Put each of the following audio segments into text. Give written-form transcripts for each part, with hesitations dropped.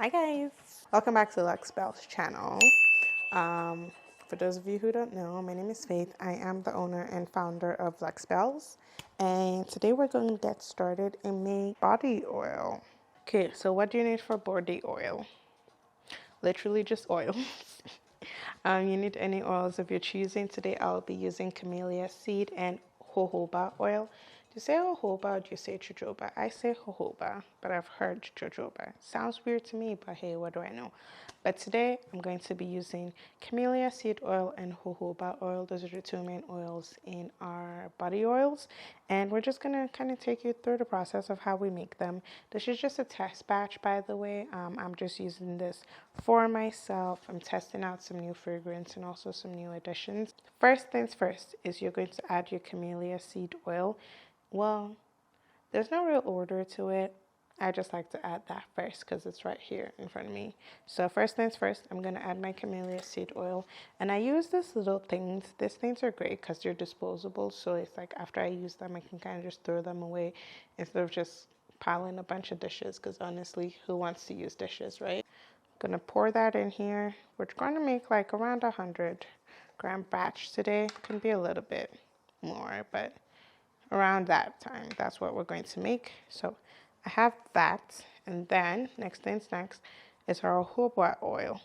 Hi guys, welcome back to Lux Bell's channel. For those of you who don't know, my name is Faith. I am the owner and founder of Lux Bells, and today we're going to get started and make body oil. Okay, so what do you need for body oil? Literally just oils. You need any oils of your choosing. Today I'll be using camellia seed and jojoba oil. Do you say jojoba or do you say jojoba? I say jojoba, but I've heard jojoba. Sounds weird to me, but hey, what do I know? But today I'm going to be using camellia seed oil and jojoba oil. Those are the two main oils in our body oils. And we're just going to kind of take you through the process of how we make them. This is just a test batch, by the way. I'm just using this for myself. I'm testing out some new fragrance and also some new additions. First things first is you're going to add your camellia seed oil. Well, there's no real order to it. I just like to add that first because it's right here in front of me. So first things first, I'm going to add my camellia seed oil. And I use these little things. These things are great because they're disposable. So it's like after I use them, I can kind of just throw them away instead of just piling a bunch of dishes. Because honestly, who wants to use dishes, right? I'm going to pour that in here. We're going to make like around 100-gram batch today. Can be a little bit more, but around that time, that's what we're going to make. So I have that, and then next is our jojoba oil.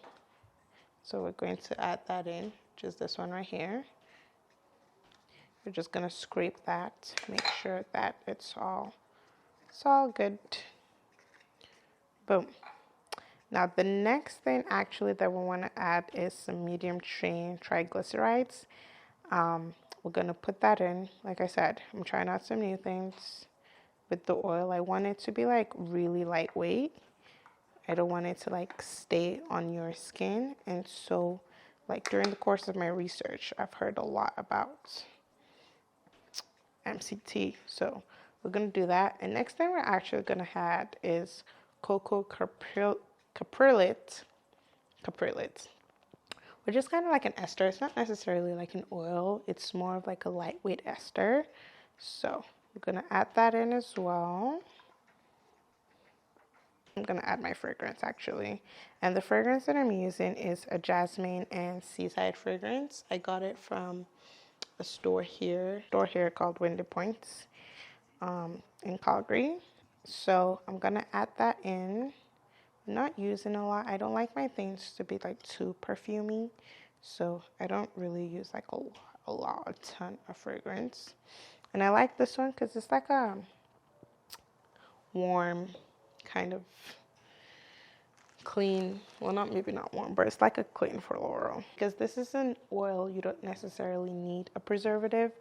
So we're going to add that in, just this one right here. We're just gonna scrape that, make sure that it's all good. Boom. Now the next thing actually that we want to add is some medium chain triglycerides. We're gonna put that in. Like I said, I'm trying out some new things with the oil. I want it to be like really lightweight. I don't want it to like stay on your skin. And so like during the course of my research, I've heard a lot about MCT. So we're going to do that. And next thing we're actually going to add is cocoa caprylis, which is kind of like an ester. It's not necessarily like an oil. It's more of like a lightweight ester. So we're going to add that in as well. I'm going to add my fragrance actually. And the fragrance that I'm using is a jasmine and seaside fragrance. I got it from a store here called Windy Points in Calgary. So I'm going to add that in. I'm not using a lot. I don't like my things to be like too perfumey. So I don't really use like a ton of fragrance. And I like this one because it's like a warm kind of clean, well, maybe not warm, but it's like a clean floral. Because this is an oil, you don't necessarily need a preservative.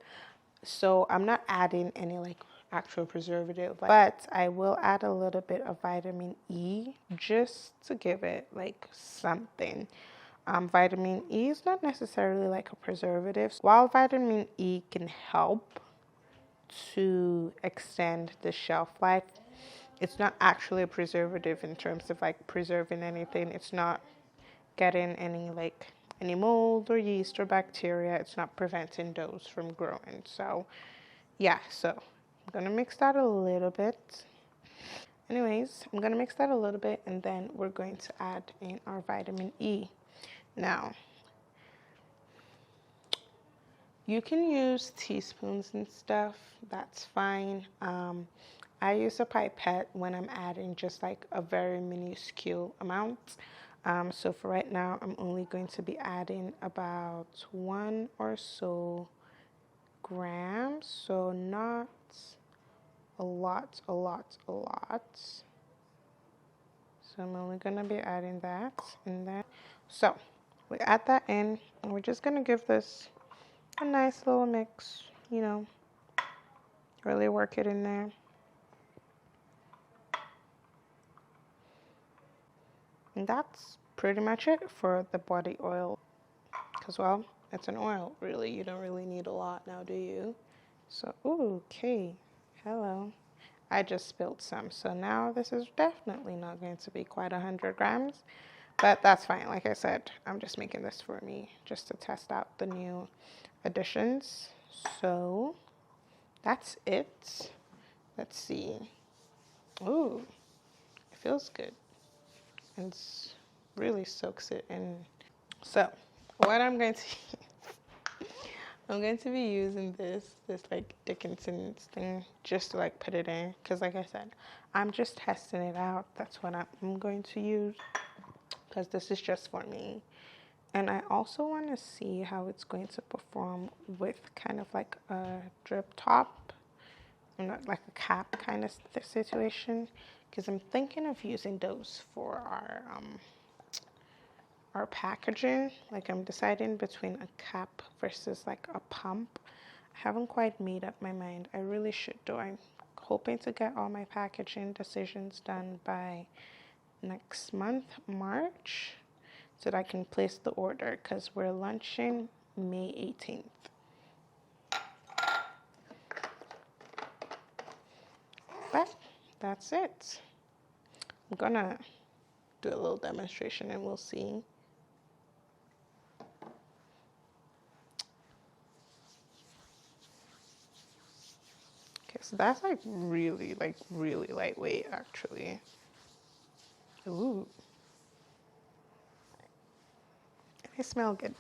So I'm not adding any like actual preservative, but I will add a little bit of vitamin E just to give it like something. Vitamin E is not necessarily like a preservative. While vitamin E can help to extend the shelf life, it's not actually a preservative in terms of like preserving anything. It's not getting any mold or yeast or bacteria. It's not preventing those from growing. So yeah, so I'm gonna mix that a little bit. Anyways, I'm gonna mix that a little bit and then we're going to add in our vitamin E. Now, you can use teaspoons and stuff, that's fine. I use a pipette when I'm adding just like a very minuscule amount. So for right now, I'm only going to be adding about 1 or so grams. So not a lot. So I'm only going to be adding that and that. So we add that in and we're just going to give this a nice little mix, really work it in there. And that's pretty much it for the body oil. Because, well, it's an oil, really. You don't really need a lot now, do you? So, okay. Hello. I just spilled some. So now this is definitely not going to be quite 100 grams. But that's fine. Like I said, I'm just making this for me just to test out the new additions. So that's it. Let's see. Ooh, it feels good. and really soaks it in. So what I'm going to I'm going to be using this like Dickinson's thing just to like put it in, because like I said, I'm just testing it out. That's what I'm going to use, because this is just for me. And I also want to see how it's going to perform with kind of like a drip top, not like a cap kind of situation, because I'm thinking of using those for our packaging. Like I'm deciding between a cap versus like a pump. I haven't quite made up my mind. I really should though. I'm hoping to get all my packaging decisions done by next month, March, so that I can place the order, because we're launching May 18th. But that's it. I'm gonna do a little demonstration and we'll see. Okay, so that's like really lightweight actually. Ooh. They smell good.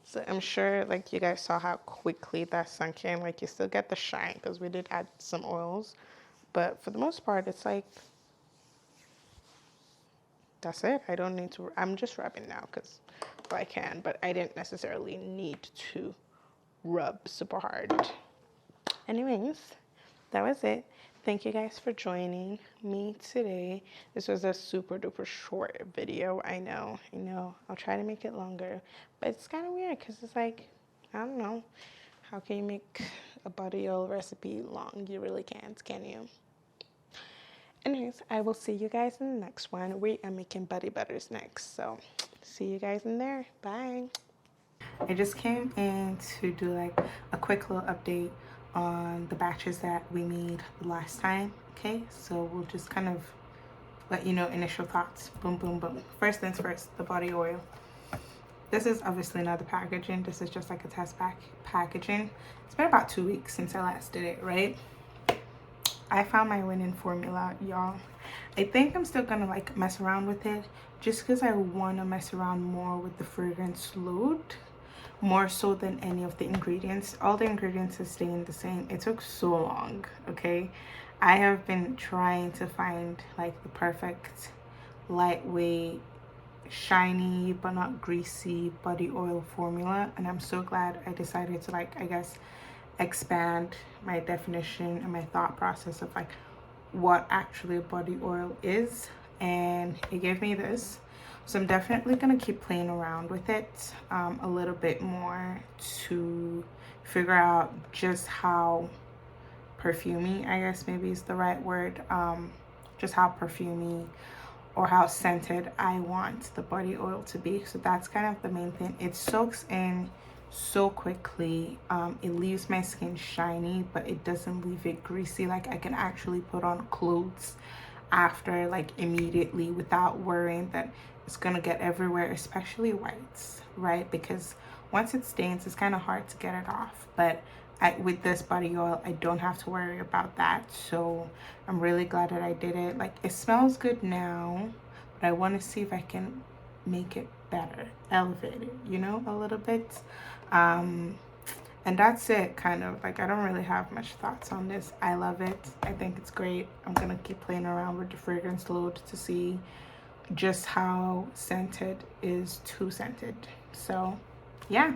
So I'm sure like you guys saw how quickly that sunk in. Like you still get the shine because we did add some oils. But for the most part, it's like, that's it. I don't need to, I'm just rubbing now because I can, but I didn't necessarily need to rub super hard. Anyways, that was it. Thank you guys for joining me today. This was a super duper short video. I know. I'll try to make it longer, but it's kind of weird because it's like, I don't know. How can you make a body oil recipe long? You really can't, can you? Anyways, I will see you guys in the next one. We are making Buddy Butters next, so see you guys in there. Bye. I just came in to do like a quick little update on the batches that we made last time. Okay, so we'll just kind of let you know initial thoughts. Boom, boom, boom. First things first, the body oil. This is obviously not the packaging. This is just like a test packaging. It's been about 2 weeks since I last did it, right? I found my winning formula, y'all. I think I'm still gonna like mess around with it just because I want to mess around more with the fragrance load, more so than any of the ingredients. All the ingredients are staying the same. It took so long, okay? I have been trying to find like the perfect lightweight, shiny but not greasy body oil formula, and I'm so glad I decided to like, I guess, expand my definition and my thought process of like what actually a body oil is, and it gave me this. So I'm definitely gonna keep playing around with it a little bit more to figure out just how perfumey, I guess maybe is the right word, just how perfumey or how scented I want the body oil to be. So that's kind of the main thing. It soaks in so quickly. It leaves my skin shiny, but it doesn't leave it greasy. Like I can actually put on clothes after, like immediately, without worrying that it's gonna get everywhere, especially whites, right? Because once it stains, it's kind of hard to get it off. But with this body oil, I don't have to worry about that. So I'm really glad that I did it. Like it smells good now, but I want to see if I can make it better, elevate it, you know, a little bit. And that's it, kind of. Like I don't really have much thoughts on this. I love it. I think it's great. I'm gonna keep playing around with the fragrance load to see just how scented is too scented. So yeah.